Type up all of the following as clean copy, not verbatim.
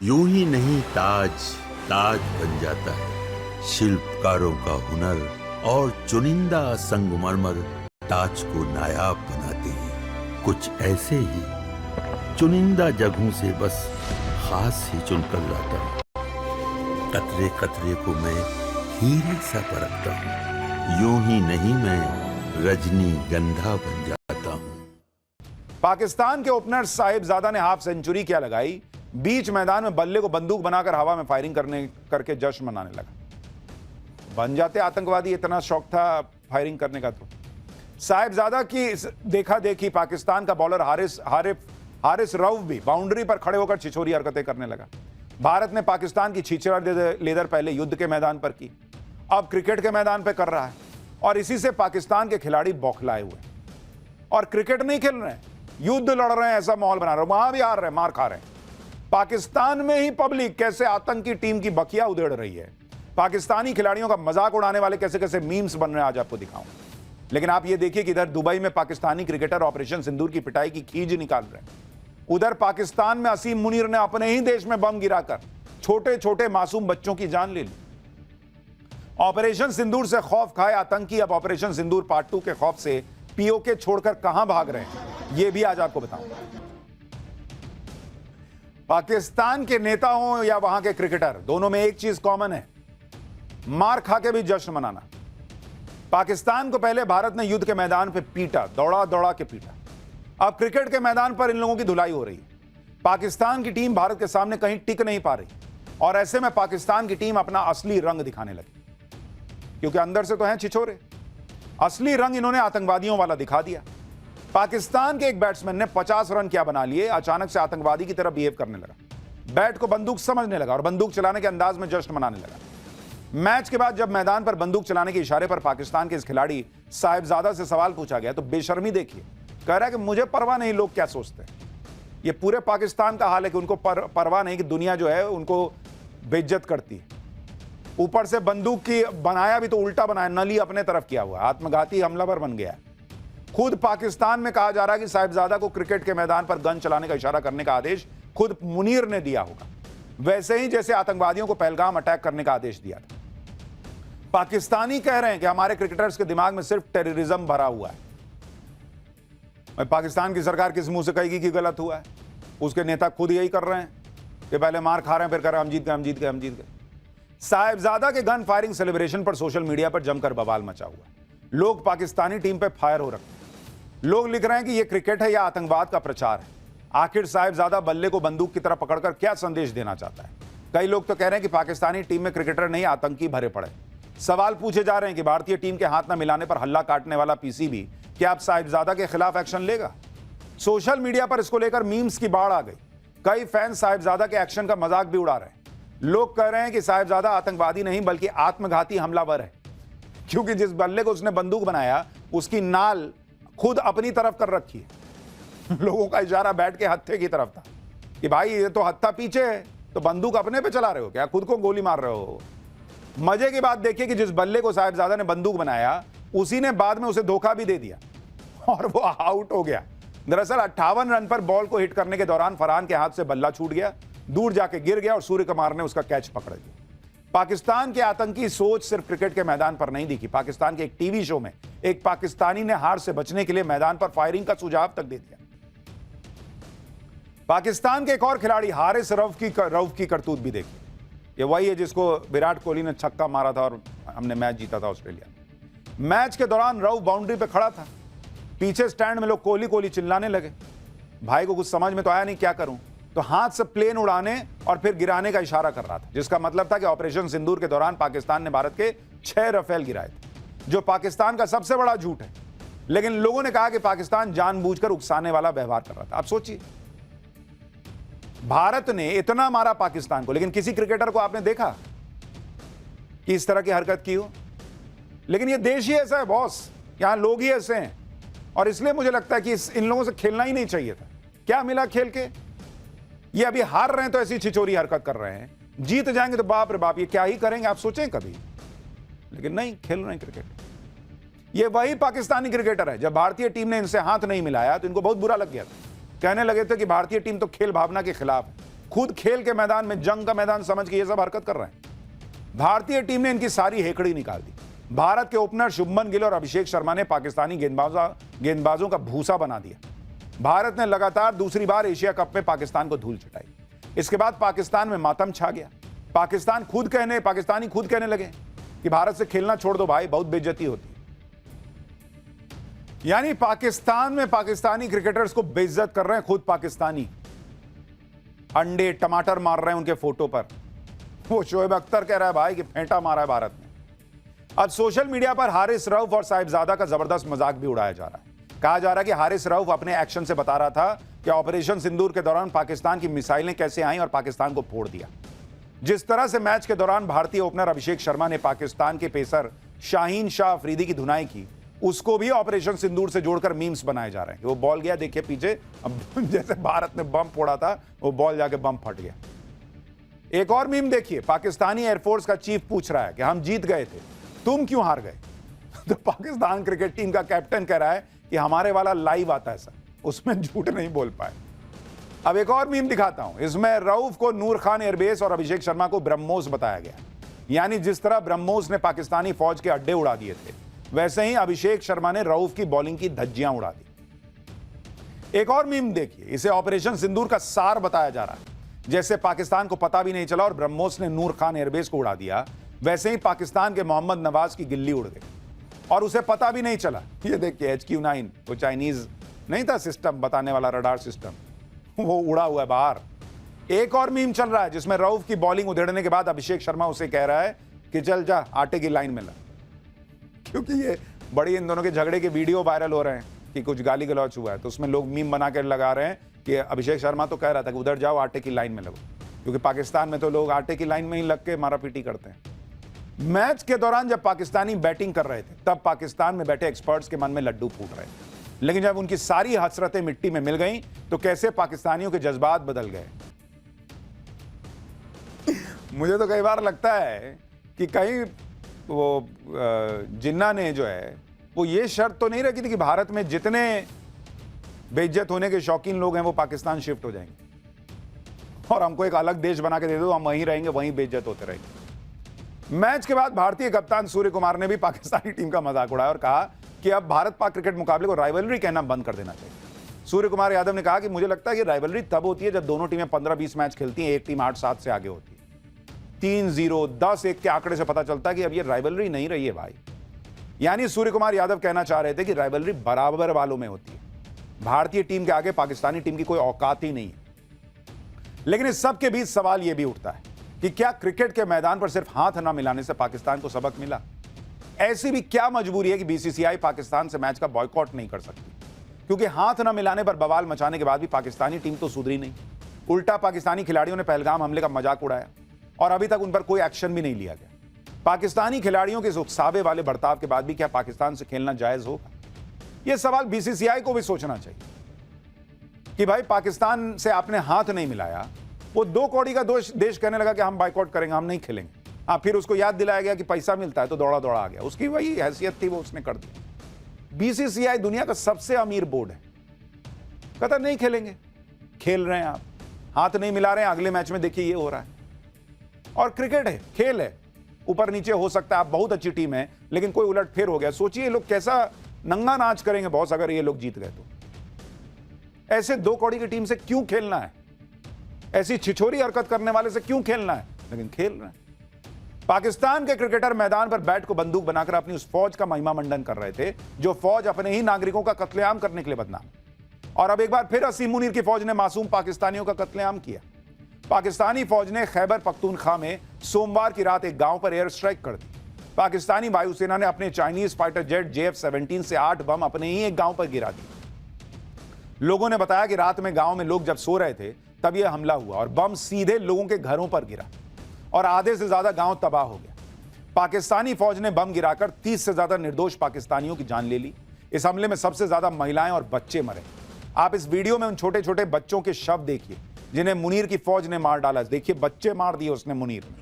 यूं ही नहीं ताज ताज बन जाता है। शिल्पकारों का हुनर और चुनिंदा संगमरमर ताज को नायाब बनाते हैं। कुछ ऐसे ही चुनिंदा जगहों से बस खास ही चुनकर लाता हूँ। कतरे कतरे को मैं हीरे सा परखता हूँ। यूं ही नहीं मैं रजनीगंधा बन जाता हूँ। पाकिस्तान के ओपनर साहिबजादा ने हाफ सेंचुरी क्या लगाई, बीच मैदान में बल्ले को बंदूक बनाकर हवा में फायरिंग करके जश्न मनाने लगा। बन जाते आतंकवादी, इतना शौक था फायरिंग करने का। तो साहिबजादा की देखा देखी पाकिस्तान का बॉलर हारिस रऊफ भी बाउंड्री पर खड़े होकर छिछोरी हरकतें करने लगा। भारत ने पाकिस्तान की छिछोरा लेदर पहले युद्ध के मैदान पर की, अब क्रिकेट के मैदान पर कर रहा है। और इसी से पाकिस्तान के खिलाड़ी बौखलाए हुए और क्रिकेट नहीं खेल रहे हैं, युद्ध लड़ रहे हैं, ऐसा माहौल बना रहे हैं। वहां भी हार रहे हैं, मार खा रहे हैं। पाकिस्तान में ही पब्लिक कैसे आतंकी टीम की बखिया उधेड़ रही है, पाकिस्तानी खिलाड़ियों का मजाक उड़ाने वाले कैसे कैसे मीम्स बन रहे हैं, आज आपको दिखाऊं। लेकिन आप ये देखिए कि इधर दुबई में पाकिस्तानी क्रिकेटर ऑपरेशन सिंदूर की पिटाई की खींच निकाल रहे हैं। उधर पाकिस्तान में असीम मुनीर ने अपने ही देश में बम गिराकर छोटे छोटे मासूम बच्चों की जान ले ली। ऑपरेशन सिंदूर से खौफ खाए आतंकी अब ऑपरेशन सिंदूर पार्ट 2 के खौफ से पीओके छोड़कर कहां भाग रहे हैं, यह भी आज आपको बताऊंगा। पाकिस्तान के नेता हों या वहां के क्रिकेटर, दोनों में एक चीज कॉमन है, मार खा के भी जश्न मनाना। पाकिस्तान को पहले भारत ने युद्ध के मैदान पे पीटा, दौड़ा दौड़ा के पीटा। अब क्रिकेट के मैदान पर इन लोगों की धुलाई हो रही है। पाकिस्तान की टीम भारत के सामने कहीं टिक नहीं पा रही और ऐसे में पाकिस्तान की टीम अपना असली रंग दिखाने लगी, क्योंकि अंदर से तो हैं छिछोरे। असली रंग इन्होंने आतंकवादियों वाला दिखा दिया। पाकिस्तान के एक बैट्समैन ने 50 रन क्या बना लिए, अचानक से आतंकवादी की तरह बिहेव करने लगा, बैट को बंदूक समझने लगा और बंदूक चलाने के अंदाज में जश्न मनाने लगा। मैच के बाद जब मैदान पर बंदूक चलाने के इशारे पर पाकिस्तान के इस खिलाड़ी साहिबजादा से सवाल पूछा गया तो बेशर्मी देखिए, कह रहा है कि मुझे परवाह नहीं लोग क्या सोचते हैं। ये पूरे पाकिस्तान का हाल है कि उनको परवाह नहीं कि दुनिया जो है उनको बेइज्जत करती है। ऊपर से बंदूक की बनाया भी तो उल्टा बनाया, नली अपने तरफ किया हुआ, आत्मघाती हमलावर बन गया। खुद पाकिस्तान में कहा जा रहा है कि साहिबजादा को क्रिकेट के मैदान पर गन चलाने का इशारा करने का आदेश खुद मुनीर ने दिया होगा, वैसे ही जैसे आतंकवादियों को पहलगाम अटैक करने का आदेश दिया था। पाकिस्तानी कह रहे हैं कि हमारे क्रिकेटर्स के दिमाग में सिर्फ टेररिज्म भरा हुआ है। पाकिस्तान की सरकार किस मुंह से कहेगी कि गलत हुआ है? उसके नेता खुद यही कर रहे हैं कि पहले मार खा रहे हैं, फिर कर रहे हैं हम जीत गए, हम जीत गए, हम जीत गए। साहिबजादा के गन फायरिंग सेलिब्रेशन पर सोशल मीडिया पर जमकर बवाल मचा हुआ है। लोग पाकिस्तानी टीम पर फायर हो रखे हैं। लोग लिख रहे हैं कि यह क्रिकेट है या आतंकवाद का प्रचार है। आखिर साहिबजादा बल्ले को बंदूक की तरह पकड़कर क्या संदेश देना चाहता है? कई लोग तो कह रहे हैं कि पाकिस्तानी टीम में क्रिकेटर नहीं, आतंकी भरे पड़े। सवाल पूछे जा रहे हैं कि भारतीय टीम के हाथ न मिलाने पर हल्ला काटने वाला पीसीबी क्या अब साहिबजादा के खिलाफ एक्शन लेगा? सोशल मीडिया पर इसको लेकर मीम्स की बाढ़ आ गई। कई फैन साहिबजादा के एक्शन का मजाक भी उड़ा रहे हैं। लोग कह रहे हैं कि साहिबजादा आतंकवादी नहीं बल्कि आत्मघाती हमलावर है, क्योंकि जिस बल्ले को उसने बंदूक बनाया उसकी नाल खुद अपनी तरफ कर रखी है। लोगों का इशारा बैट के हत्थे की तरफ था कि भाई ये तो हत्था पीछे है, तो बंदूक अपने पे चला रहे हो क्या, खुद को गोली मार रहे हो? मजे की बात देखिए कि जिस बल्ले को साहिबजादा ने बंदूक बनाया उसी ने बाद में उसे धोखा भी दे दिया और वो आउट हो गया। दरअसल 58 रन पर बॉल को हिट करने के दौरान फरहान के हाथ से बल्ला छूट गया, दूर जाके गिर गया और सूर्य कुमार ने उसका कैच पकड़ लिया। पाकिस्तान के आतंकी सोच सिर्फ क्रिकेट के मैदान पर नहीं दिखी। पाकिस्तान के एक टीवी शो में एक पाकिस्तानी ने हार से बचने के लिए मैदान पर फायरिंग का सुझाव तक दे दिया। पाकिस्तान के एक और खिलाड़ी हारिस रऊफ की करतूत भी देखी। ये वही है जिसको विराट कोहली ने छक्का मारा था और हमने मैच जीता था ऑस्ट्रेलिया में। मैच के दौरान रऊफ बाउंड्री पे खड़ा था, पीछे स्टैंड में लोग कोहली कोहली चिल्लाने लगे। भाई को कुछ समझ में तो आया नहीं क्या करूं, तो हाथ से प्लेन उड़ाने और फिर गिराने का इशारा कर रहा था, जिसका मतलब था कि ऑपरेशन सिंदूर के दौरान पाकिस्तान ने भारत के 6 राफेल गिराए थे, जो पाकिस्तान का सबसे बड़ा झूठ है। लेकिन लोगों ने कहा कि पाकिस्तान जानबूझकर उकसाने वाला व्यवहार कर रहा था। आप सोचिए, भारत ने इतना मारा पाकिस्तान को, लेकिन किसी क्रिकेटर को आपने देखा कि इस तरह की हरकत की हो? लेकिन ये देश ही ऐसा है बॉस, यहां लोग ही ऐसे हैं और इसलिए मुझे लगता है कि इन लोगों से खेलना ही नहीं चाहिए था। क्या मिला खेल के? ये अभी हार रहे हैं तो ऐसी छिचोरी हरकत कर रहे हैं, जीत जाएंगे तो बाप रे बाप ये क्या ही करेंगे, आप सोचें कभी? लेकिन नहीं, खेल रहे हैं क्रिकेट। ये वही पाकिस्तानी क्रिकेटर है, जब भारतीय टीम ने इनसे हाथ नहीं मिलाया तो इनको बहुत बुरा लग गया था। कहने लगे थे कि भारतीय टीम तो खेल भावना के खिलाफ है। खुद खेल के मैदान में जंग का मैदान समझ के ये सब हरकत कर रहे हैं। भारतीय टीम ने इनकी सारी हेकड़ी निकाल दी। भारत के ओपनर शुभमन गिल और अभिषेक शर्मा ने पाकिस्तानी गेंदबाजों का भूसा बना दिया। भारत ने लगातार दूसरी बार एशिया कप में पाकिस्तान को धूल चटाई। इसके बाद पाकिस्तान में मातम छा गया। पाकिस्तानी खुद कहने लगे कि भारत से खेलना छोड़ दो भाई, बहुत बेइज्जती होती है। यानी पाकिस्तान में पाकिस्तानी क्रिकेटर्स को बेइज्जत कर रहे हैं खुद पाकिस्तानी। अंडे टमाटर मार रहे हैं उनके फोटो पर। वो शोएब अख्तर कह रहा है भाई कि फेंटा मारा है भारत ने। अब सोशल मीडिया पर हारिस रऊफ और साहिबजादा का जबरदस्त मजाक भी उड़ाया जा रहा है। कहा जा रहा है कि हारिस रऊफ अपने एक्शन से बता रहा था कि ऑपरेशन सिंदूर के दौरान पाकिस्तान की मिसाइलें कैसे आईं और पाकिस्तान को फोड़ दिया। जिस तरह से मैच के दौरान भारतीय ओपनर अभिषेक शर्मा ने पाकिस्तान के पेसर शाहीन शाह अफरीदी की धुनाई की, उसको भी ऑपरेशन सिंदूर से जोड़कर मीम्स बनाए जा रहे हैं। वो बॉल गया देखिए पीछे, अब जैसे भारत ने बम फोड़ा था वो बॉल जाके बम फट गया। एक और मीम देखिए, पाकिस्तानी एयरफोर्स का चीफ पूछ रहा है कि हम जीत गए थे, तुम क्यों हार गए? तो पाकिस्तान क्रिकेट टीम का कैप्टन कह रहा है कि हमारे वाला लाइव आता है सर, उसमें झूठ नहीं बोल पाए। अब एक और मीम दिखाता हूं। इसमें रऊफ को नूर खान एयरबेस और अभिषेक शर्मा को ब्रह्मोस बताया गया। यानी जिस तरह ब्रह्मोस ने पाकिस्तानी फौज के अड्डे उड़ा दिए थे, वैसे ही अभिषेक शर्मा ने रऊफ की बॉलिंग की धज्जियां उड़ा दी। एक और मीम देखिए, इसे ऑपरेशन सिंदूर का सार बताया जा रहा है। जैसे पाकिस्तान को पता भी नहीं चला और ब्रह्मोस ने नूर खान एयरबेस को उड़ा दिया, वैसे ही पाकिस्तान के मोहम्मद नवाज की गिल्ली उड़ गई और उसे पता भी नहीं चला। ये देखिए HQ-9, वो चाइनीज नहीं था सिस्टम बताने वाला, रडार सिस्टम, वो उड़ा हुआ है बाहर। एक और मीम चल रहा है जिसमें रऊफ की बॉलिंग उधेड़ने के बाद अभिषेक शर्मा उसे कह रहा है कि चल जा आटे की लाइन में ला। क्योंकि ये बड़ी इन दोनों के झगड़े के वीडियो वायरल हो रहे हैं कि कुछ गाली गलौच हुआ है, तो उसमें लोग मीम बना कर लगा रहे हैं कि अभिषेक शर्मा तो कह रहा था कि उधर जाओ आटे की लाइन में लगो, क्योंकि पाकिस्तान में तो लोग आटे की लाइन में ही लग के मारापीटी करते हैं। मैच के दौरान जब पाकिस्तानी बैटिंग कर रहे थे, तब पाकिस्तान में बैठे एक्सपर्ट्स के मन में लड्डू फूट रहे थे। लेकिन जब उनकी सारी हसरतें मिट्टी में मिल गईं, तो कैसे पाकिस्तानियों के जज्बात बदल गए। मुझे तो कई बार लगता है कि कहीं वो जिन्ना ने जो है वो ये शर्त तो नहीं रखी थी कि भारत में जितने बेइज्जत होने के शौकीन लोग हैं वो पाकिस्तान शिफ्ट हो जाएंगे और हमको एक अलग देश बना के दे दो, हम वहीं रहेंगे, वहीं बेइज्जत होते रहेंगे। मैच के बाद भारतीय कप्तान सूर्य कुमार ने भी पाकिस्तानी टीम का मजाक उड़ाया और कहा कि अब भारत पाक क्रिकेट मुकाबले को राइवलरी कहना बंद कर देना चाहिए। सूर्य कुमार यादव ने कहा कि मुझे लगता है कि राइवलरी तब होती है जब दोनों टीमें 15-20 मैच खेलती हैं, एक टीम 8-7 से आगे होती है। 3-0, 10-1 के आंकड़े से पता चलता है कि अब ये राइवलरी नहीं रही है भाई। यानी सूर्य कुमार यादव कहना चाह रहे थे कि राइवलरी बराबर वालों में होती है। भारतीय टीम के आगे पाकिस्तानी टीम की कोई औकात ही नहीं है। लेकिन इस सब के बीच सवाल यह भी उठता है कि क्या क्रिकेट के मैदान पर सिर्फ हाथ न मिलाने से पाकिस्तान को सबक मिला? ऐसी भी क्या मजबूरी है कि बीसीसीआई पाकिस्तान से मैच का बॉयकॉट नहीं कर सकती? क्योंकि हाथ न मिलाने पर बवाल मचाने के बाद भी पाकिस्तानी टीम तो सुधरी नहीं। उल्टा पाकिस्तानी खिलाड़ियों ने पहलगाम हमले का मजाक उड़ाया और अभी तक उन पर कोई एक्शन भी नहीं लिया गया। पाकिस्तानी खिलाड़ियों के इस उत्सावे वाले बर्ताव के बाद भी क्या पाकिस्तान से खेलना जायज होगा? यह सवाल बीसीसीआई को भी सोचना चाहिए कि भाई पाकिस्तान से आपने हाथ नहीं मिलाया, वो 2 कौड़ी का देश कहने लगा कि हम बाइकआउट करेंगे, हम नहीं खेलेंगे। हाँ, फिर उसको याद दिलाया गया कि पैसा मिलता है तो दौड़ा दौड़ा आ गया। उसकी वही हैसियत थी, वो उसने कर दिया। बीसीसीआई दुनिया का सबसे अमीर बोर्ड है, कहता नहीं खेलेंगे, खेल रहे हैं आप, हाथ नहीं मिला रहे हैं, अगले मैच में देखिए ये हो रहा है। और क्रिकेट है, खेल है, ऊपर नीचे हो सकता है, आप बहुत अच्छी टीम है लेकिन कोई उलटफेर हो गया, सोचिए लोग कैसा नंगा नाच करेंगे बॉस अगर ये लोग जीत गए तो। ऐसे 2 कौड़ी की टीम से क्यों खेलना है? ऐसी छिछोरी हरकत करने वाले से क्यों खेलना है? लेकिन खेल रहे हैं। पाकिस्तान के क्रिकेटर मैदान पर बैट को बंदूक बनाकर अपनी उस फौज का महिमा मंडन कर रहे थे जो फौज अपने ही नागरिकों का कत्लेआम करने के लिए बदनाम। और अब एक बार फिर असीम मुनीर की फौज ने मासूम पाकिस्तानियों का कत्लेआम किया। पाकिस्तानी फौज ने खैबर पख्तूनख्वा में सोमवार की रात एक गांव पर एयर स्ट्राइक कर दी। पाकिस्तानी वायुसेना ने अपने चाइनीज फाइटर जेट JF-17 से 8 बम अपने ही एक गांव पर गिरा दिए। लोगों ने बताया कि रात में गांव में लोग जब सो रहे थे तब यह हमला हुआ और बम सीधे लोगों के घरों पर गिरा और आधे से ज्यादा गांव तबाह हो गया। पाकिस्तानी फौज ने बम गिराकर 30 से ज्यादा निर्दोष पाकिस्तानियों की जान ले ली। इस हमले में सबसे ज्यादा महिलाएं और बच्चे मरे। आप इस वीडियो में उन छोटे छोटे बच्चों के शव देखिए जिन्हें मुनीर की फौज ने मार डाला। देखिए बच्चे मार दिए उसने मुनीर ने।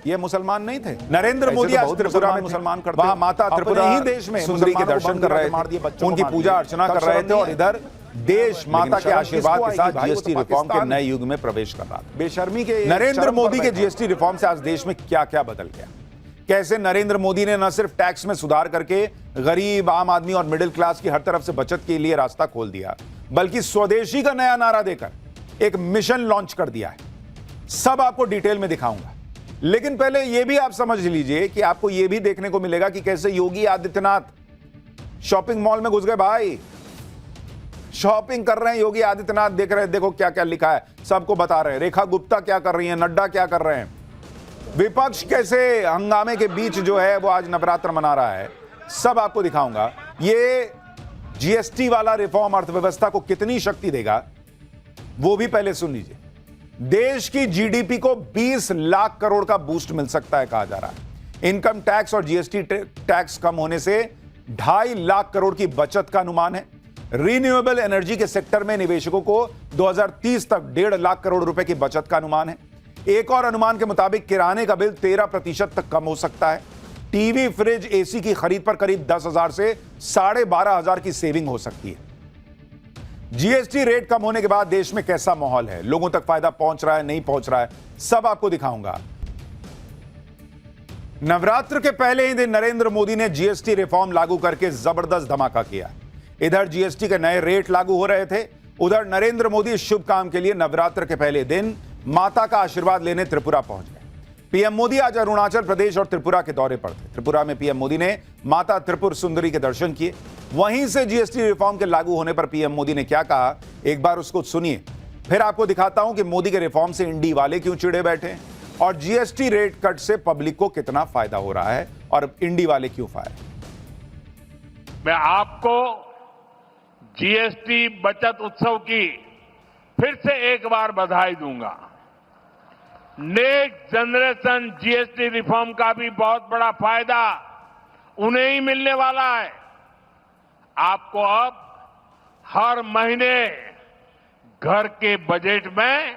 ये मुसलमान नहीं थे। नरेंद्र मोदी आज त्रिपुरा में मुसलमान करते, वहां माता त्रिपुरा ही देश में सुंदरी के दर्शन कर रहे थे, उनकी पूजा अर्चना कर रहे थे और इधर देश माता के शर्म आशीर्वाद किसको के साथ आएगी भाई, वो तो जीएसटी रिफॉर्म के पाकिस्तान नए युग में प्रवेश कर रहा था। बेशर्मी के नरेंद्र शर्म मोदी पर के बैठे। जीएसटी रिफॉर्म से आज देश में क्या क्या बदल गया, कैसे नरेंद्र मोदी ने न सिर्फ टैक्स में सुधार करके गरीब, आम आदमी और मिडिल क्लास की हर तरफ से बचत के लिए रास्ता खोल दिया, बल्कि स्वदेशी का नया नारा देकर एक मिशन लॉन्च कर दिया है। सब आपको डिटेल में दिखाऊंगा, लेकिन पहले यह भी आप समझ लीजिए कि आपको यह भी देखने को मिलेगा कि कैसे योगी आदित्यनाथ शॉपिंग मॉल में घुस गए। भाई शॉपिंग कर रहे हैं योगी आदित्यनाथ, देख रहे हैं, देखो क्या क्या लिखा है, सबको बता रहे हैं। रेखा गुप्ता क्या कर रही है, नड्डा क्या कर रहे हैं, विपक्ष कैसे हंगामे के बीच जो है वो आज नवरात्र मना रहा है, सब आपको दिखाऊंगा। ये जीएसटी वाला रिफॉर्म अर्थव्यवस्था को कितनी शक्ति देगा वो भी पहले सुन लीजिए। देश की जीडीपी को 20 लाख करोड़ का बूस्ट मिल सकता है कहा जा रहा है। इनकम टैक्स और जीएसटी टैक्स कम होने से 2.5 लाख करोड़ की बचत का अनुमान है। रिन्यूएबल एनर्जी के सेक्टर में निवेशकों को 2030 तक 1.5 लाख करोड़ रुपए की बचत का अनुमान है। एक और अनुमान के मुताबिक किराने का बिल 13% तक कम हो सकता है। टीवी, फ्रिज, एसी की खरीद पर करीब 10,000 से 12,500 की सेविंग हो सकती है। जीएसटी रेट कम होने के बाद देश में कैसा माहौल है, लोगों तक फायदा पहुंच रहा है, नहीं पहुंच रहा है, सब आपको दिखाऊंगा। नवरात्र के पहले ही दिन नरेंद्र मोदी ने जीएसटी रिफॉर्म लागू करके जबरदस्त धमाका किया। इधर जीएसटी के नए रेट लागू हो रहे थे, उधर नरेंद्र मोदी इस शुभ काम के लिए नवरात्र के पहले दिन माता का आशीर्वाद लेने त्रिपुरा पहुंच गए। पीएम मोदी आज अरुणाचल प्रदेश और त्रिपुरा के दौरे पर थे। त्रिपुरा में पीएम मोदी ने माता त्रिपुर सुंदरी के दर्शन किए। वहीं से जीएसटी रिफॉर्म के लागू होने पर पीएम मोदी ने क्या कहा, एक बार उसको सुनिए, फिर आपको दिखाता हूं कि मोदी के रिफॉर्म से इंडी वाले क्यों चिड़े बैठे हैं और जीएसटी रेट कट से पब्लिक को कितना फायदा हो रहा है और इंडी वाले क्यों फायर। मैं आपको जीएसटी बचत उत्सव की फिर से एक बार बधाई दूंगा। नेक्स्ट जनरेशन जीएसटी रिफॉर्म का भी बहुत बड़ा फायदा उन्हें ही मिलने वाला है। आपको अब हर महीने घर के बजट में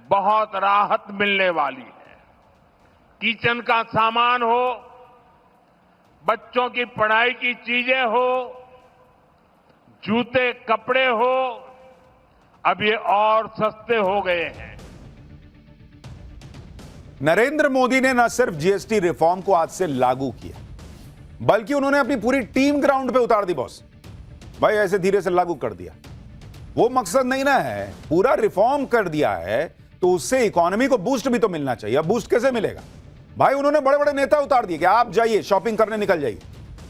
बहुत राहत मिलने वाली है। किचन का सामान हो, बच्चों की पढ़ाई की चीजें हो, जूते कपड़े हो, अब ये और सस्ते हो गए हैं। नरेंद्र मोदी ने न सिर्फ जीएसटी रिफॉर्म को आज से लागू किया, बल्कि उन्होंने अपनी पूरी टीम ग्राउंड पे उतार दी। बॉस भाई ऐसे धीरे से लागू कर दिया, वो मकसद नहीं ना है, पूरा रिफॉर्म कर दिया है तो उससे इकोनॉमी को बूस्ट भी तो मिलना चाहिए। अब बूस्ट कैसे मिलेगा भाई, उन्होंने बड़े बड़े नेता उतार दिए कि आप जाइए शॉपिंग करने निकल जाइए,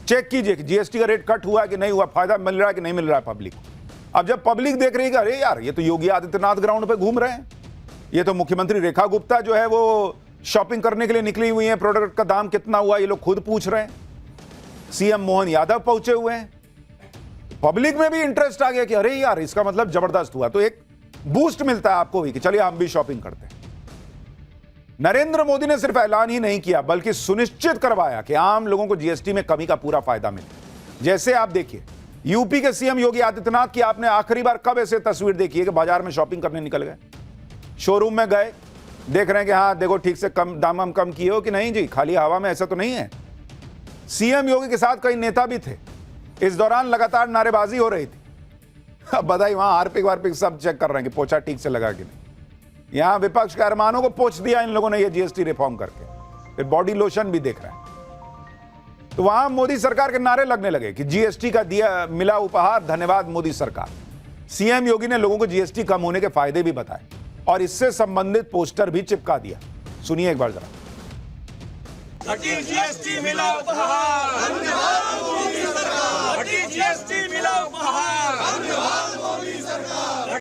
चेक कीजिए कि जीएसटी का रेट कट हुआ है कि नहीं हुआ, फायदा मिल रहा है कि नहीं मिल रहा है पब्लिक को। अब जब पब्लिक देख रही है अरे यार ये तो योगी आदित्यनाथ ग्राउंड पे घूम रहे हैं, ये तो मुख्यमंत्री रेखा गुप्ता जो है वो शॉपिंग करने के लिए निकली हुई है, प्रोडक्ट का दाम कितना हुआ ये लोग खुद पूछ रहे हैं, सीएम मोहन यादव पहुंचे हुए हैं, पब्लिक में भी इंटरेस्ट आ गया कि अरे यार इसका मतलब जबरदस्त हुआ, तो एक बूस्ट मिलता है आपको भी कि चलिए हम भी शॉपिंग करते हैं। नरेंद्र मोदी ने सिर्फ ऐलान ही नहीं किया बल्कि सुनिश्चित करवाया कि आम लोगों को जीएसटी में कमी का पूरा फायदा मिले। जैसे आप देखिए यूपी के सीएम योगी आदित्यनाथ की आपने आखिरी बार कब ऐसे तस्वीर देखी है कि बाजार में शॉपिंग करने निकल गए, शोरूम में गए, देख रहे हैं कि हाँ देखो ठीक से कम दाम हम कम किए हो कि नहीं जी, खाली हवा में, ऐसा तो नहीं है। सीएम योगी के साथ कई नेता भी थे। इस दौरान लगातार नारेबाजी हो रही थी। अब बधाई वहां हार्पिक वार्पिक सब चेक कर रहे हैं कि पोछा ठीक से लगा कि नहीं। यहां विपक्ष के अरमानों को पोछ दिया इन लोगों ने ये जीएसटी रिफॉर्म करके, फिर बॉडी लोशन भी देख रहे हैं। तो वहां मोदी सरकार के नारे लगने लगे कि जीएसटी का दिया मिला उपहार, धन्यवाद मोदी सरकार। सीएम योगी ने लोगों को जीएसटी कम होने के फायदे भी बताए और इससे संबंधित पोस्टर भी चिपका दिया। सुनिए एक बार जरा। जीएसटी मिला उपहार,